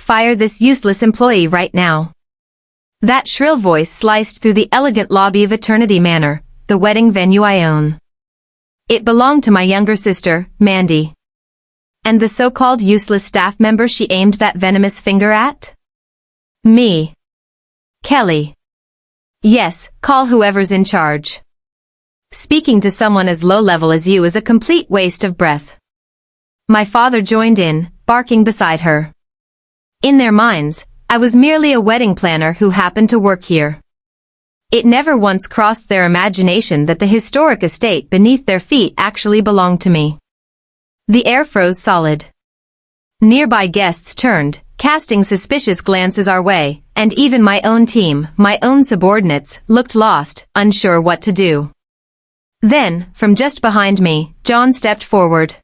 Fire this useless employee right now. That shrill voice sliced through the elegant lobby of Eternity Manor, the wedding venue I own. It belonged to my younger sister, Mandy. And the so-called useless staff member she aimed that venomous finger at? Me. Kelly. Yes, call whoever's in charge. Speaking to someone as low-level as you is a complete waste of breath. My father joined in, barking beside her. In their minds, I was merely a wedding planner who happened to work here. It never once crossed their imagination that the historic estate beneath their feet actually belonged to me. The air froze solid. Nearby guests turned, casting suspicious glances our way, and even my own team, my own subordinates, looked lost, unsure what to do. Then, from just behind me, John stepped forward.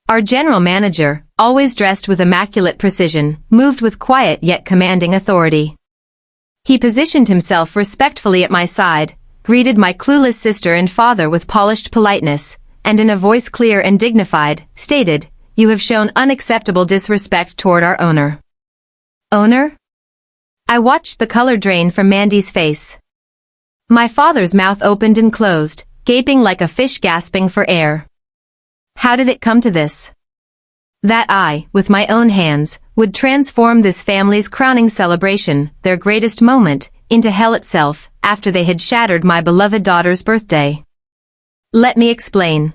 Our general manager, always dressed with immaculate precision, moved with quiet yet commanding authority. He positioned himself respectfully at my side, greeted my clueless sister and father with polished politeness, and in a voice clear and dignified, stated, "You have shown unacceptable disrespect toward our owner." Owner? I watched the color drain from Mandy's face. My father's mouth opened and closed, gaping like a fish gasping for air. How did it come to this? That I, with my own hands, would transform this family's crowning celebration, their greatest moment, into hell itself, after they had shattered my beloved daughter's birthday. Let me explain.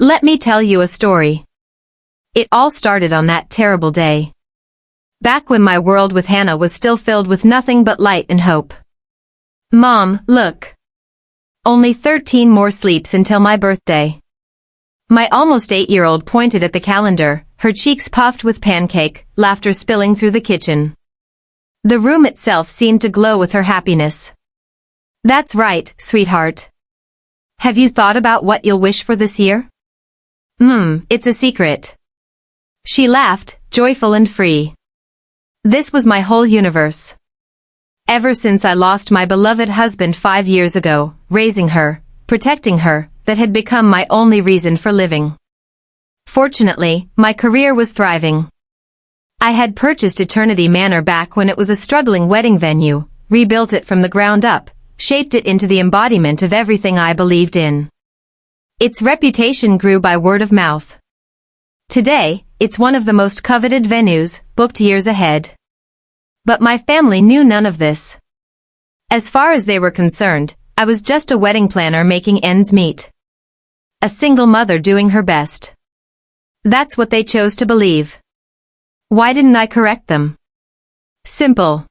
Let me tell you a story. It all started on that terrible day. Back when my world with Hannah was still filled with nothing but light and hope. Mom, look. Only 13 more sleeps until my birthday. My almost 8-year-old pointed at the calendar, her cheeks puffed with pancake, laughter spilling through the kitchen. The room itself seemed to glow with her happiness. That's right, sweetheart. Have you thought about what you'll wish for this year? It's a secret. She laughed, joyful and free. This was my whole universe. Ever since I lost my beloved husband 5 years ago, raising her, protecting her, that had become my only reason for living. Fortunately, my career was thriving. I had purchased Eternity Manor back when it was a struggling wedding venue, rebuilt it from the ground up, shaped it into the embodiment of everything I believed in. Its reputation grew by word of mouth. Today, it's one of the most coveted venues, booked years ahead. But my family knew none of this. As far as they were concerned, I was just a wedding planner making ends meet. A single mother doing her best. That's what they chose to believe. Why didn't I correct them? Simple.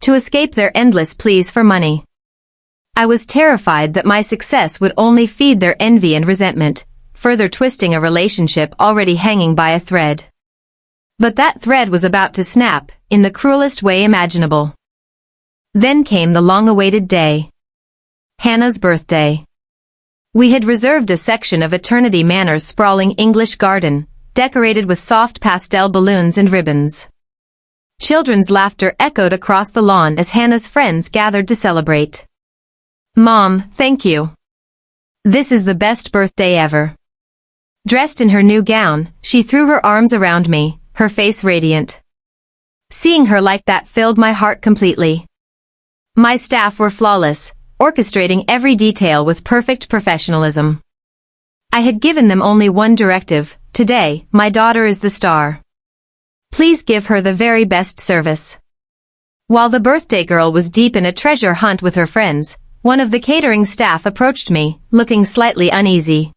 To escape their endless pleas for money. I was terrified that my success would only feed their envy and resentment, further twisting a relationship already hanging by a thread. But that thread was about to snap, in the cruelest way imaginable. Then came the long-awaited day. Hannah's birthday. We had reserved a section of Eternity Manor's sprawling English garden, decorated with soft pastel balloons and ribbons. Children's laughter echoed across the lawn as Hannah's friends gathered to celebrate. Mom, thank you. This is the best birthday ever. Dressed in her new gown, she threw her arms around me, her face radiant. Seeing her like that filled my heart completely. My staff were flawless, orchestrating every detail with perfect professionalism. I had given them only one directive: today, my daughter is the star. Please give her the very best service. While the birthday girl was deep in a treasure hunt with her friends, one of the catering staff approached me, looking slightly uneasy.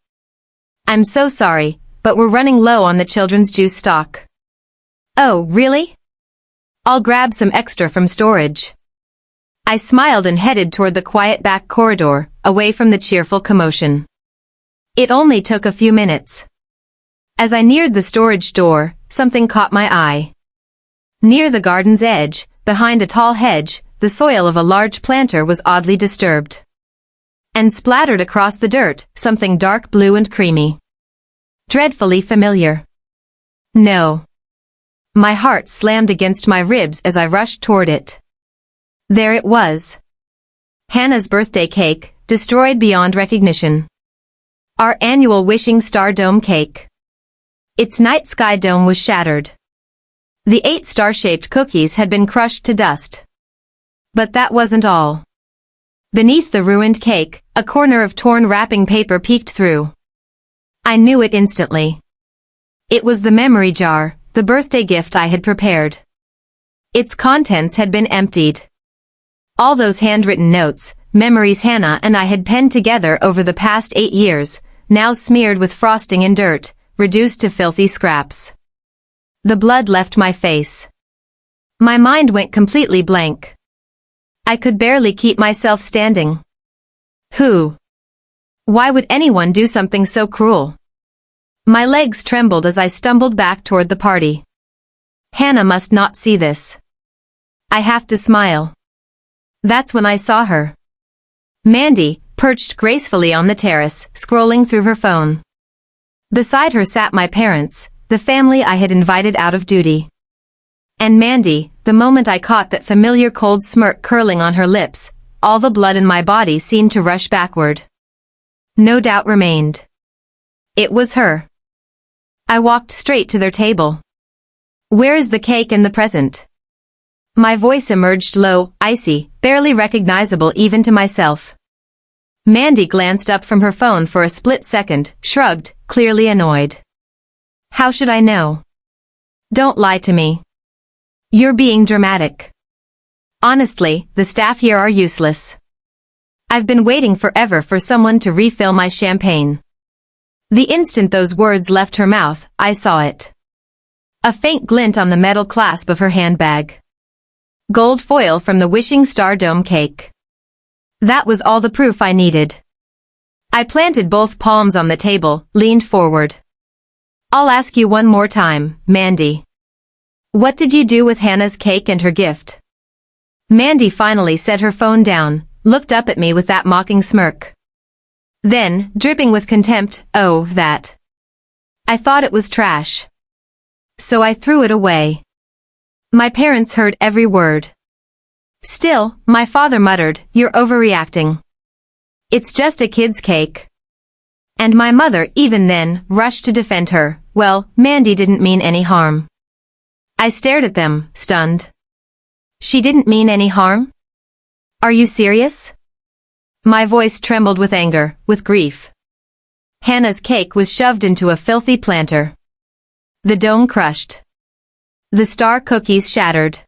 I'm so sorry, but we're running low on the children's juice stock. Oh, really? I'll grab some extra from storage. I smiled and headed toward the quiet back corridor, away from the cheerful commotion. It only took a few minutes. As I neared the storage door, something caught my eye. Near the garden's edge, behind a tall hedge, the soil of a large planter was oddly disturbed. And splattered across the dirt, something dark blue and creamy. Dreadfully familiar. No. My heart slammed against my ribs as I rushed toward it. There it was. Hannah's birthday cake, destroyed beyond recognition. Our annual Wishing Star Dome cake. Its night sky dome was shattered. The 8 star-shaped cookies had been crushed to dust. But that wasn't all. Beneath the ruined cake, a corner of torn wrapping paper peeked through. I knew it instantly. It was the memory jar, the birthday gift I had prepared. Its contents had been emptied. All those handwritten notes, memories Hannah and I had penned together over the past 8 years, now smeared with frosting and dirt, reduced to filthy scraps. The blood left my face. My mind went completely blank. I could barely keep myself standing. Who? Why would anyone do something so cruel? My legs trembled as I stumbled back toward the party. Hannah must not see this. I have to smile. That's when I saw her. Mandy, perched gracefully on the terrace, scrolling through her phone. Beside her sat my parents, the family I had invited out of duty. And Mandy, the moment I caught that familiar cold smirk curling on her lips, all the blood in my body seemed to rush backward. No doubt remained. It was her. I walked straight to their table. Where is the cake and the present? My voice emerged low, icy, barely recognizable even to myself. Mandy glanced up from her phone for a split second, shrugged, clearly annoyed. How should I know? Don't lie to me. You're being dramatic. Honestly, the staff here are useless. I've been waiting forever for someone to refill my champagne. The instant those words left her mouth, I saw it. A faint glint on the metal clasp of her handbag. Gold foil from the wishing star dome cake. That was all the proof I needed. I planted both palms on the table, leaned forward. I'll ask you one more time, Mandy. What did you do with Hannah's cake and her gift? Mandy finally set her phone down, looked up at me with that mocking smirk. Then, dripping with contempt, oh, that. I thought it was trash. So I threw it away. My parents heard every word. Still, my father muttered, "You're overreacting. It's just a kid's cake." And my mother, even then, rushed to defend her. Well, Mandy didn't mean any harm. I stared at them, stunned. She didn't mean any harm? Are you serious? My voice trembled with anger, with grief. Hannah's cake was shoved into a filthy planter. The dome crushed. The star cookies shattered.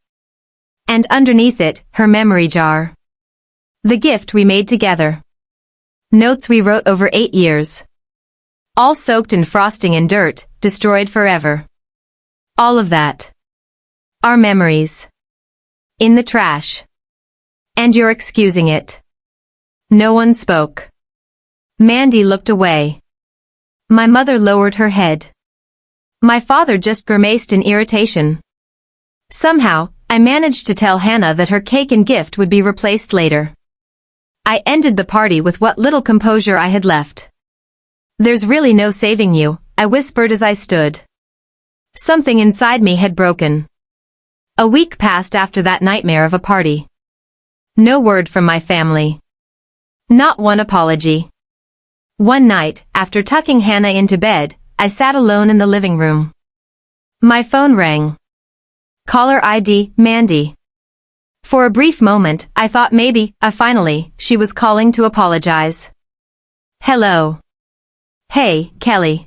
And underneath it, her memory jar. The gift we made together. Notes we wrote over 8 years. All soaked in frosting and dirt, destroyed forever. All of that. Our memories. In the trash. And you're excusing it. No one spoke. Mandy looked away. My mother lowered her head. My father just grimaced in irritation. Somehow, I managed to tell Hannah that her cake and gift would be replaced later. I ended the party with what little composure I had left. There's really no saving you, I whispered as I stood. Something inside me had broken. A week passed after that nightmare of a party. No word from my family. Not one apology. One night, after tucking Hannah into bed, I sat alone in the living room. My phone rang. Caller ID, Mandy. For a brief moment, I thought maybe, finally, she was calling to apologize. Hello. Hey, Kelly.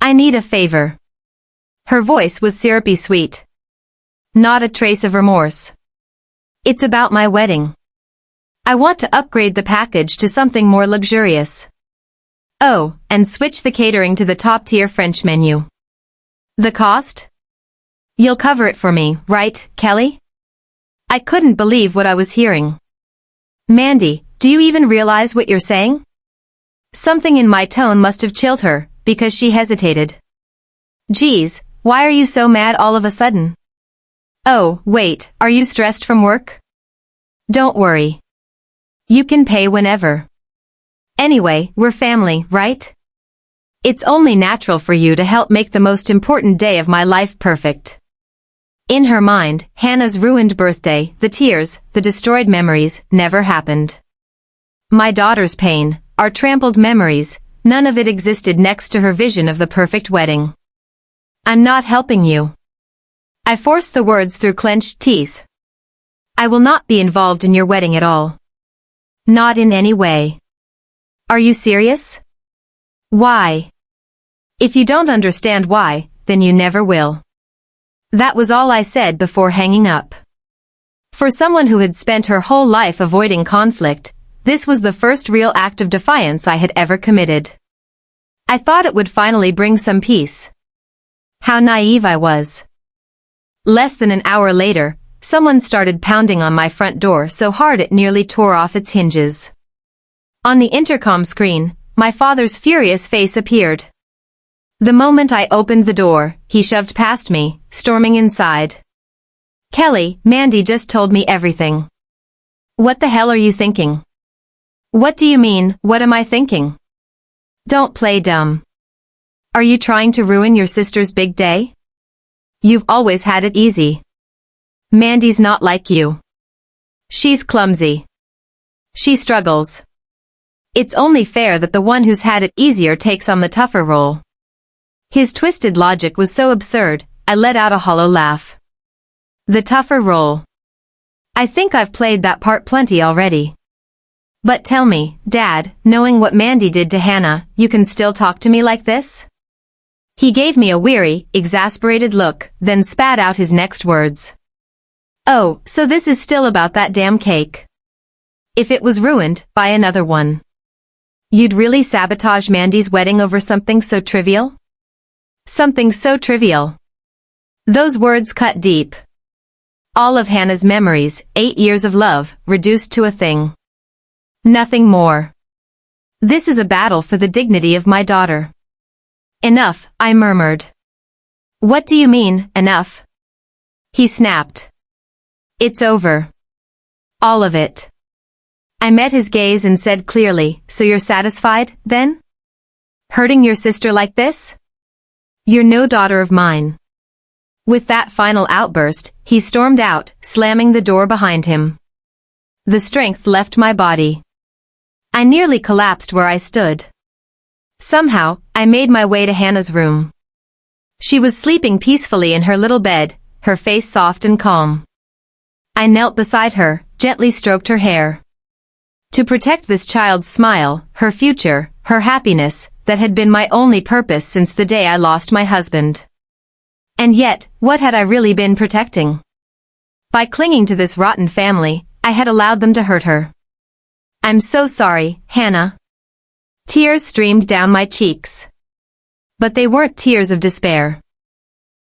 I need a favor. Her voice was syrupy sweet. Not a trace of remorse. It's about my wedding. I want to upgrade the package to something more luxurious. Oh, and switch the catering to the top-tier French menu. The cost? You'll cover it for me, right, Kelly? I couldn't believe what I was hearing. Mandy, do you even realize what you're saying? Something in my tone must have chilled her, because she hesitated. Geez, why are you so mad all of a sudden? Oh, wait, are you stressed from work? Don't worry. You can pay whenever. Anyway, we're family, right? It's only natural for you to help make the most important day of my life perfect. In her mind, Hannah's ruined birthday, the tears, the destroyed memories, never happened. My daughter's pain, our trampled memories, none of it existed next to her vision of the perfect wedding. I'm not helping you. I forced the words through clenched teeth. I will not be involved in your wedding at all. Not in any way. Are you serious? Why? If you don't understand why, then you never will. That was all I said before hanging up. For someone who had spent her whole life avoiding conflict, this was the first real act of defiance I had ever committed. I thought it would finally bring some peace. How naive I was. Less than an hour later, someone started pounding on my front door so hard it nearly tore off its hinges. On the intercom screen, my father's furious face appeared. The moment I opened the door, he shoved past me, storming inside. Kelly, Mandy just told me everything. What the hell are you thinking? What do you mean, what am I thinking? Don't play dumb. Are you trying to ruin your sister's big day? You've always had it easy. Mandy's not like you. She's clumsy. She struggles. It's only fair that the one who's had it easier takes on the tougher role. His twisted logic was so absurd, I let out a hollow laugh. The tougher role. I think I've played that part plenty already. But tell me, Dad, knowing what Mandy did to Hannah, you can still talk to me like this? He gave me a weary, exasperated look, then spat out his next words. Oh, so this is still about that damn cake. If it was ruined, buy another one. You'd really sabotage Mandy's wedding over something so trivial? Something so trivial. Those words cut deep. All of Hannah's memories, 8 years of love, reduced to a thing. Nothing more. This is a battle for the dignity of my daughter. Enough, I murmured. What do you mean, enough? He snapped. It's over. All of it. I met his gaze and said clearly, so you're satisfied, then? Hurting your sister like this? You're no daughter of mine. With that final outburst, he stormed out, slamming the door behind him. The strength left my body. I nearly collapsed where I stood. Somehow, I made my way to Hannah's room. She was sleeping peacefully in her little bed, her face soft and calm. I knelt beside her, gently stroked her hair. To protect this child's smile, her future, her happiness, that had been my only purpose since the day I lost my husband. And yet, what had I really been protecting? By clinging to this rotten family, I had allowed them to hurt her. I'm so sorry, Hannah. Tears streamed down my cheeks. But they weren't tears of despair.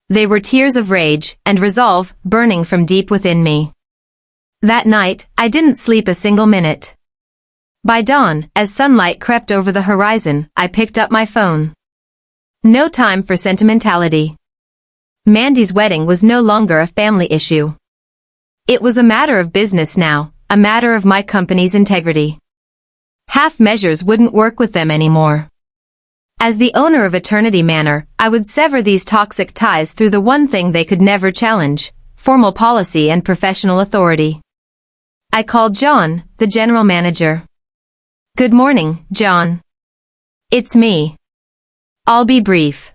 They were tears of rage and resolve burning from deep within me. That night, I didn't sleep a single minute. By dawn, as sunlight crept over the horizon, I picked up my phone. No time for sentimentality. Mandy's wedding was no longer a family issue. It was a matter of business now, a matter of my company's integrity. Half measures wouldn't work with them anymore. As the owner of Eternity Manor, I would sever these toxic ties through the one thing they could never challenge, formal policy and professional authority. I called John, the general manager. Good morning, John. It's me. I'll be brief.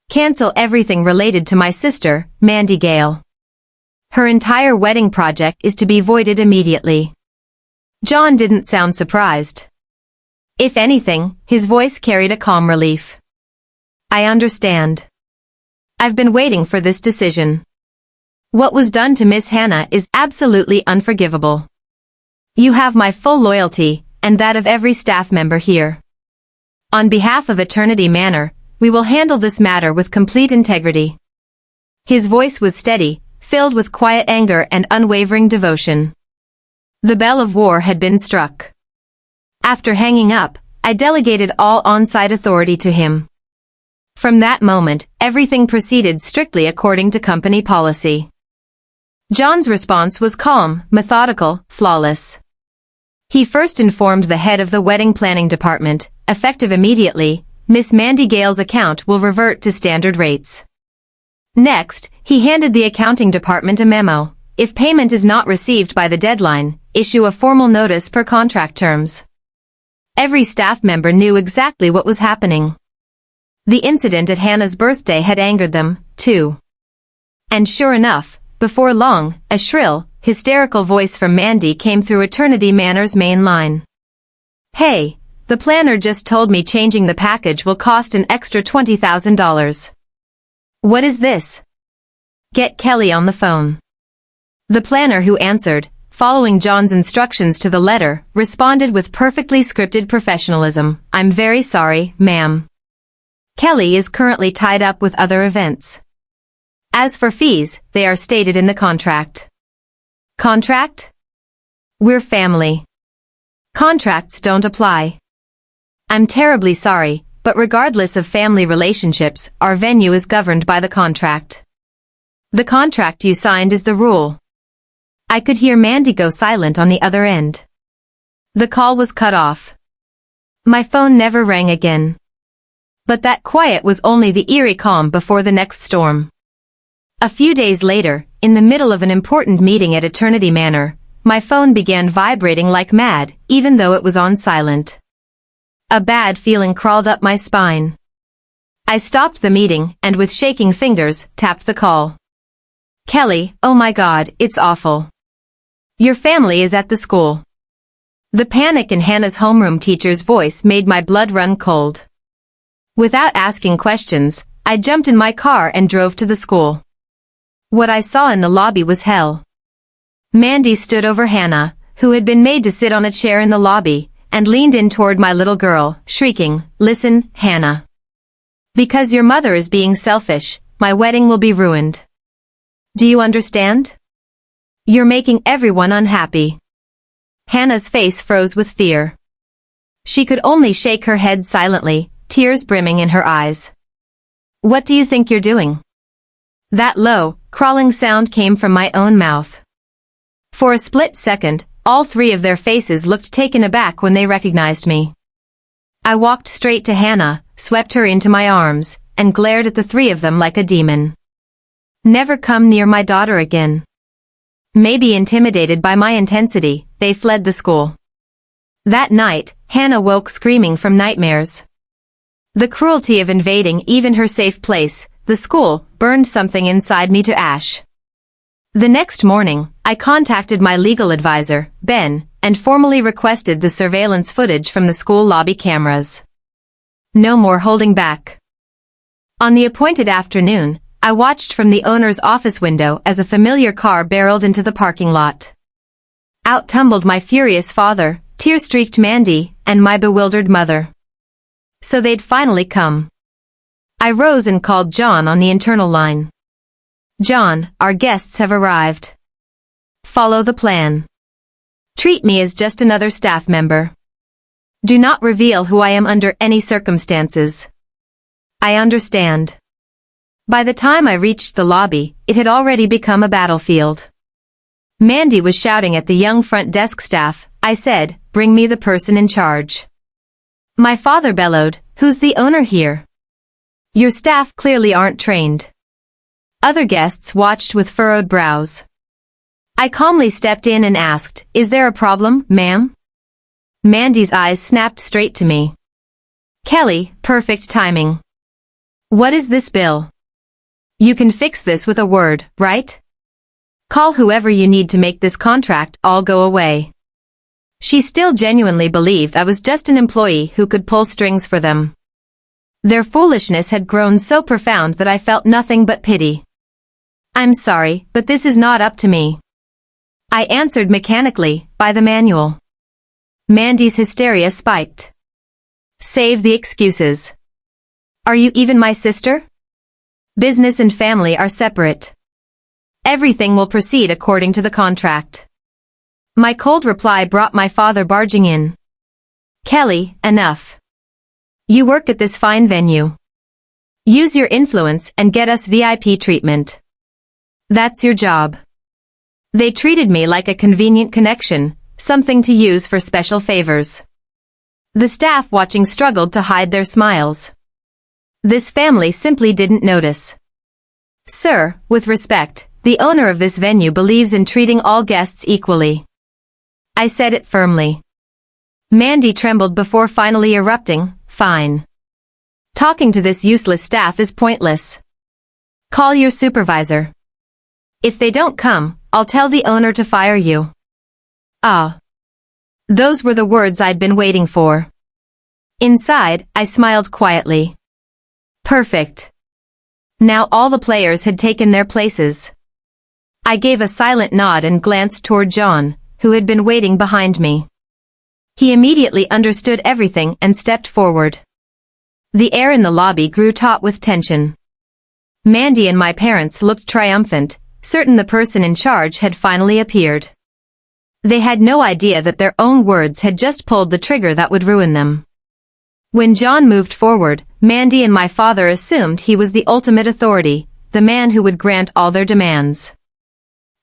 Cancel everything related to my sister, Mandy Gale. Her entire wedding project is to be voided immediately. John didn't sound surprised. If anything, his voice carried a calm relief. I understand. I've been waiting for this decision. What was done to Miss Hannah is absolutely unforgivable. You have my full loyalty, and that of every staff member here. On behalf of Eternity Manor, we will handle this matter with complete integrity. His voice was steady, filled with quiet anger and unwavering devotion. The bell of war had been struck. After hanging up, I delegated all on-site authority to him. From that moment, everything proceeded strictly according to company policy. John's response was calm, methodical, flawless. He first informed the head of the wedding planning department, effective immediately, Miss Mandy Gale's account will revert to standard rates. Next, he handed the accounting department a memo. If payment is not received by the deadline, issue a formal notice per contract terms. Every staff member knew exactly what was happening. The incident at Hannah's birthday had angered them, too. And sure enough, before long, a shrill, hysterical voice from Mandy came through Eternity Manor's main line. "Hey, the planner just told me changing the package will cost an extra $20,000. What is this? Get Kelly on the phone." The planner, who answered, following John's instructions to the letter, responded with perfectly scripted professionalism. "I'm very sorry, ma'am. Kelly is currently tied up with other events. As for fees, they are stated in the contract." Contract? We're family. Contracts don't apply. I'm terribly sorry, but regardless of family relationships, our venue is governed by the contract. The contract you signed is the rule. I could hear Mandy go silent on the other end. The call was cut off. My phone never rang again. But that quiet was only the eerie calm before the next storm. A few days later, in the middle of an important meeting at Eternity Manor, my phone began vibrating like mad, even though it was on silent. A bad feeling crawled up my spine. I stopped the meeting and with shaking fingers, tapped the call. "Kelly, oh my God, it's awful. Your family is at the school." The panic in Hannah's homeroom teacher's voice made my blood run cold. Without asking questions, I jumped in my car and drove to the school. What I saw in the lobby was hell. Mandy stood over Hannah, who had been made to sit on a chair in the lobby, and leaned in toward my little girl, shrieking, "Listen, Hannah. Because your mother is being selfish, my wedding will be ruined. Do you understand? You're making everyone unhappy." Hannah's face froze with fear. She could only shake her head silently, tears brimming in her eyes. "What do you think you're doing?" That low, crawling sound came from my own mouth. For a split second, all three of their faces looked taken aback when they recognized me. I walked straight to Hannah, swept her into my arms, and glared at the three of them like a demon. "Never come near my daughter again." Maybe intimidated by my intensity, they fled the school. That night, Hannah woke screaming from nightmares. The cruelty of invading even her safe place, the school, burned something inside me to ash. The next morning, I contacted my legal advisor, Ben, and formally requested the surveillance footage from the school lobby cameras. No more holding back. On the appointed afternoon, I watched from the owner's office window as a familiar car barreled into the parking lot. Out tumbled my furious father, tear-streaked Mandy, and my bewildered mother. So they'd finally come. I rose and called John on the internal line. "John, our guests have arrived. Follow the plan. Treat me as just another staff member. Do not reveal who I am under any circumstances." "I understand." By the time I reached the lobby, it had already become a battlefield. Mandy was shouting at the young front desk staff. I said, "Bring me the person in charge." My father bellowed, "Who's the owner here? Your staff clearly aren't trained." Other guests watched with furrowed brows. I calmly stepped in and asked, "Is there a problem, ma'am?" Mandy's eyes snapped straight to me. "Kelly, perfect timing. What is this bill? You can fix this with a word, right? Call whoever you need to make this contract all go away." She still genuinely believed I was just an employee who could pull strings for them. Their foolishness had grown so profound that I felt nothing but pity. "I'm sorry, but this is not up to me." I answered mechanically, "By the manual." Mandy's hysteria spiked. "Save the excuses. Are you even my sister? Business and family are separate. Everything will proceed according to the contract." My cold reply brought my father barging in. "Kelly, enough. You work at this fine venue. Use your influence and get us VIP treatment. That's your job." They treated me like a convenient connection, something to use for special favors. The staff watching struggled to hide their smiles. This family simply didn't notice. "Sir, with respect, the owner of this venue believes in treating all guests equally." I said it firmly. Mandy trembled before finally erupting, "Fine. Talking to this useless staff is pointless. Call your supervisor." If they don't come, I'll tell the owner to fire you. Ah. Those were the words I'd been waiting for. Inside, I smiled quietly. Perfect. Now all the players had taken their places. I gave a silent nod and glanced toward John, who had been waiting behind me. He immediately understood everything and stepped forward. The air in the lobby grew taut with tension. Mandy and my parents looked triumphant, certain the person in charge had finally appeared. They had no idea that their own words had just pulled the trigger that would ruin them. When John moved forward, Mandy and my father assumed he was the ultimate authority, the man who would grant all their demands.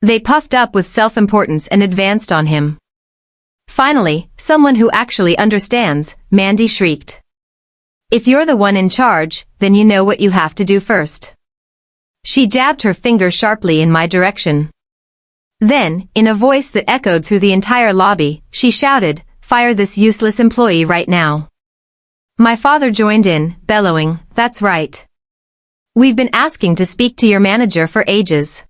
They puffed up with self-importance and advanced on him. Finally, someone who actually understands, Mandy shrieked. If you're the one in charge, then you know what you have to do first. She jabbed her finger sharply in my direction. Then, in a voice that echoed through the entire lobby, she shouted, "Fire this useless employee right now." My father joined in, bellowing, "That's right. We've been asking to speak to your manager for ages.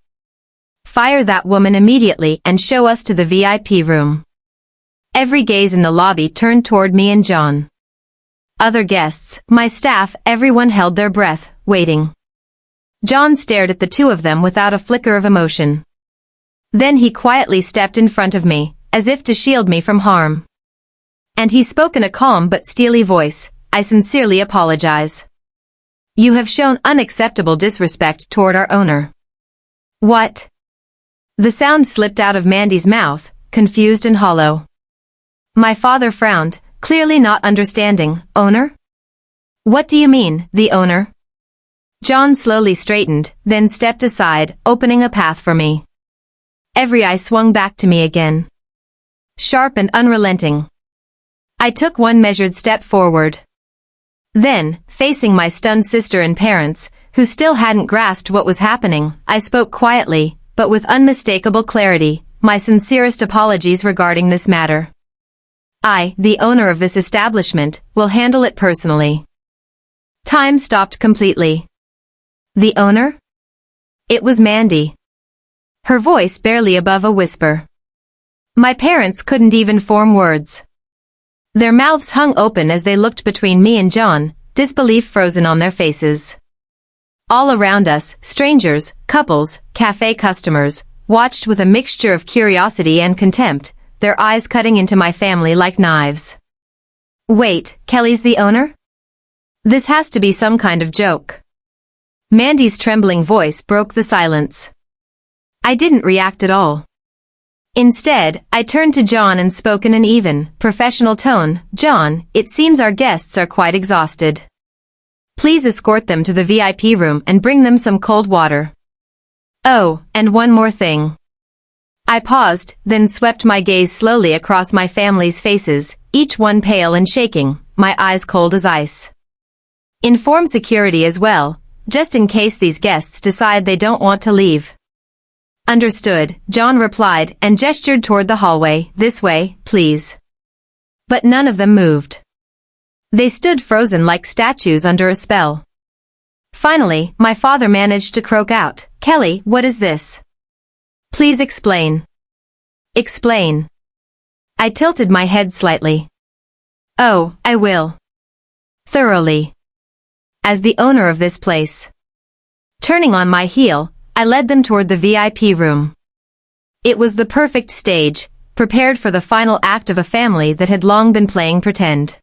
Fire that woman immediately and show us to the VIP room." Every gaze in the lobby turned toward me and John. Other guests, my staff, everyone held their breath, waiting. John stared at the two of them without a flicker of emotion. Then he quietly stepped in front of me, as if to shield me from harm. And he spoke in a calm but steely voice, "I sincerely apologize. You have shown unacceptable disrespect toward our owner." What? The sound slipped out of Mandy's mouth, confused and hollow. My father frowned, clearly not understanding. "Owner? What do you mean, the owner?" John slowly straightened, then stepped aside, opening a path for me. Every eye swung back to me again. Sharp and unrelenting. I took one measured step forward. Then, facing my stunned sister and parents, who still hadn't grasped what was happening, I spoke quietly, but with unmistakable clarity, my sincerest apologies regarding this matter. I, the owner of this establishment, will handle it personally. Time stopped completely. The owner? It was Mandy. Her voice barely above a whisper. My parents couldn't even form words. Their mouths hung open as they looked between me and John, disbelief frozen on their faces. All around us, strangers, couples, cafe customers, watched with a mixture of curiosity and contempt, their eyes cutting into my family like knives. Wait, Kelly's the owner? This has to be some kind of joke. Mandy's trembling voice broke the silence. I didn't react at all. Instead, I turned to John and spoke in an even, professional tone. "John, it seems our guests are quite exhausted. Please escort them to the VIP room and bring them some cold water. Oh, and one more thing." I paused, then swept my gaze slowly across my family's faces, each one pale and shaking, my eyes cold as ice. "Inform security as well, just in case these guests decide they don't want to leave." "Understood," John replied and gestured toward the hallway. "This way, please." But none of them moved. They stood frozen like statues under a spell. Finally, my father managed to croak out, "Kelly, what is this? Please explain." "Explain." I tilted my head slightly. "Oh, I will. Thoroughly. As the owner of this place." Turning on my heel, I led them toward the VIP room. It was the perfect stage, prepared for the final act of a family that had long been playing pretend.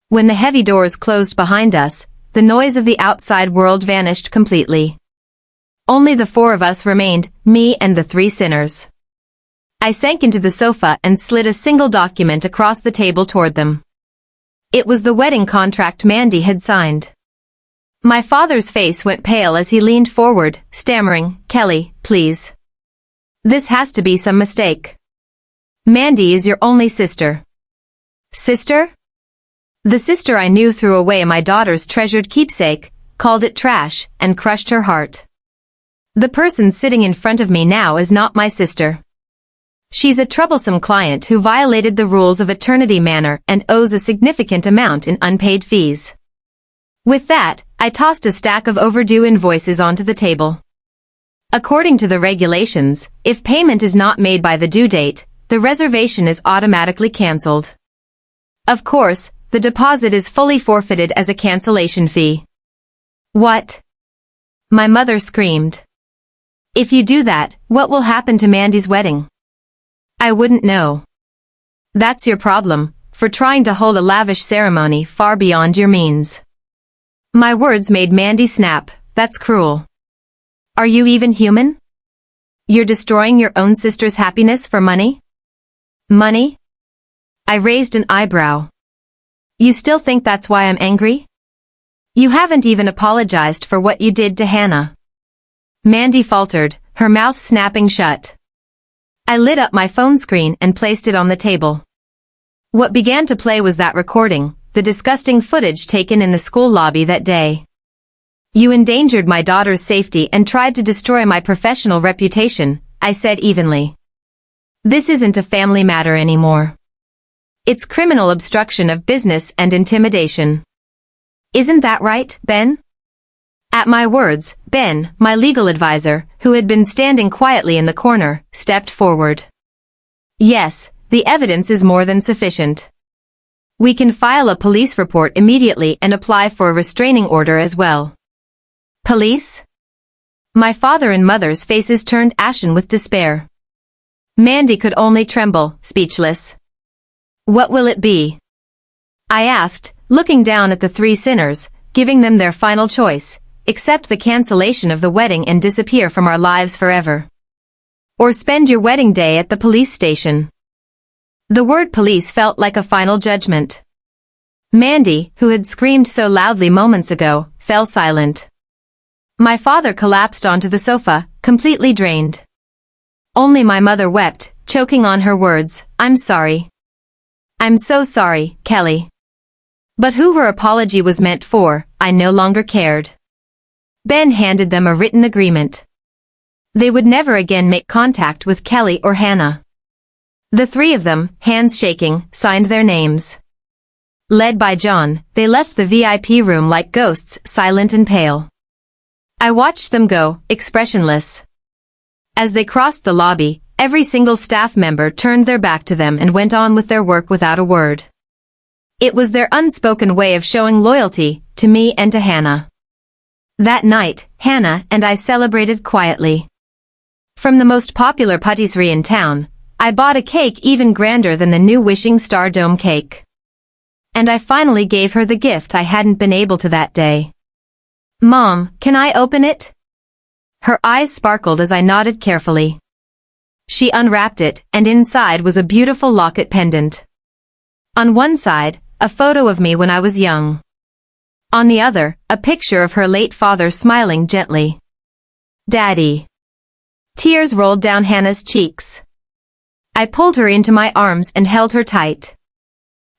When the heavy doors closed behind us, the noise of the outside world vanished completely. Only the four of us remained, me and the three sinners. I sank into the sofa and slid a single document across the table toward them. It was the wedding contract Mandy had signed. My father's face went pale as he leaned forward, stammering, "Kelly, please. This has to be some mistake. Mandy is your only sister." "Sister?" The sister I knew threw away my daughter's treasured keepsake, called it trash, and crushed her heart. The person sitting in front of me now is not my sister. She's a troublesome client who violated the rules of Eternity Manor and owes a significant amount in unpaid fees. With that, I tossed a stack of overdue invoices onto the table. According to the regulations, if payment is not made by the due date, the reservation is automatically cancelled. Of course, the deposit is fully forfeited as a cancellation fee. What? My mother screamed. If you do that, what will happen to Mandy's wedding? I wouldn't know. That's your problem, for trying to hold a lavish ceremony far beyond your means. My words made Mandy snap. That's cruel. Are you even human? You're destroying your own sister's happiness for money? Money? I raised an eyebrow. You still think that's why I'm angry? You haven't even apologized for what you did to Hannah. Mandy faltered, her mouth snapping shut. I lit up my phone screen and placed it on the table. What began to play was that recording, the disgusting footage taken in the school lobby that day. You endangered my daughter's safety and tried to destroy my professional reputation, I said evenly. This isn't a family matter anymore. It's criminal obstruction of business and intimidation. Isn't that right, Ben? At my words, Ben, my legal advisor, who had been standing quietly in the corner, stepped forward. Yes, the evidence is more than sufficient. We can file a police report immediately and apply for a restraining order as well. Police? My father and mother's faces turned ashen with despair. Mandy could only tremble, speechless. What will it be? I asked, looking down at the three sinners, giving them their final choice, accept the cancellation of the wedding and disappear from our lives forever. Or spend your wedding day at the police station. The word police felt like a final judgment. Mandy, who had screamed so loudly moments ago, fell silent. My father collapsed onto the sofa, completely drained. Only my mother wept, choking on her words, I'm sorry. I'm so sorry, Kelly. But who her apology was meant for, I no longer cared. Ben handed them a written agreement. They would never again make contact with Kelly or Hannah. The three of them, hands shaking, signed their names. Led by John, they left the VIP room like ghosts, silent and pale. I watched them go, expressionless. As they crossed the lobby, every single staff member turned their back to them and went on with their work without a word. It was their unspoken way of showing loyalty, to me and to Hannah. That night, Hannah and I celebrated quietly. From the most popular patisserie in town, I bought a cake even grander than the new Wishing Star Dome cake. And I finally gave her the gift I hadn't been able to that day. Mom, can I open it? Her eyes sparkled as I nodded carefully. She unwrapped it, and inside was a beautiful locket pendant. On one side, a photo of me when I was young. On the other, a picture of her late father smiling gently. Daddy. Tears rolled down Hannah's cheeks. I pulled her into my arms and held her tight.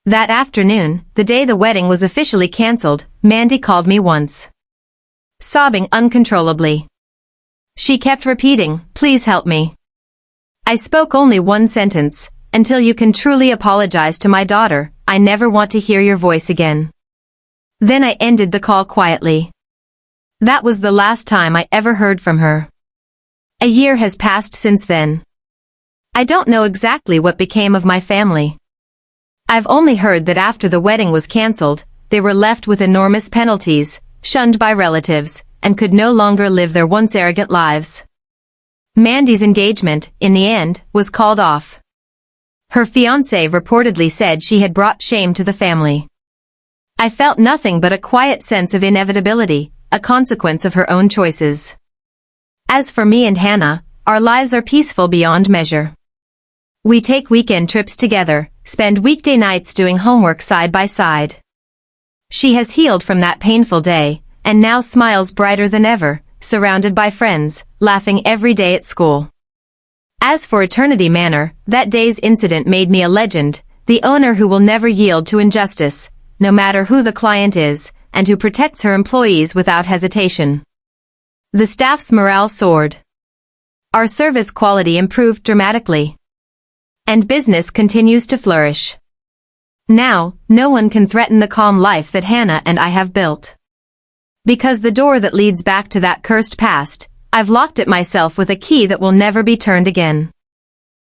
That afternoon, the day the wedding was officially cancelled, Mandy called me once. Sobbing uncontrollably. She kept repeating, please help me. I spoke only one sentence, until you can truly apologize to my daughter, I never want to hear your voice again. Then I ended the call quietly. That was the last time I ever heard from her. A year has passed since then. I don't know exactly what became of my family. I've only heard that after the wedding was cancelled, they were left with enormous penalties, shunned by relatives, and could no longer live their once arrogant lives. Mandy's engagement, in the end, was called off. Her fiancé reportedly said she had brought shame to the family. I felt nothing but a quiet sense of inevitability, a consequence of her own choices. As for me and Hannah, our lives are peaceful beyond measure. We take weekend trips together, spend weekday nights doing homework side by side. She has healed from that painful day, and now smiles brighter than ever, surrounded by friends, laughing every day at school. As for Eternity Manor, that day's incident made me a legend, the owner who will never yield to injustice, no matter who the client is, and who protects her employees without hesitation. The staff's morale soared. Our service quality improved dramatically. And business continues to flourish. Now, no one can threaten the calm life that Hannah and I have built. Because the door that leads back to that cursed past I've locked it myself with a key that will never be turned again.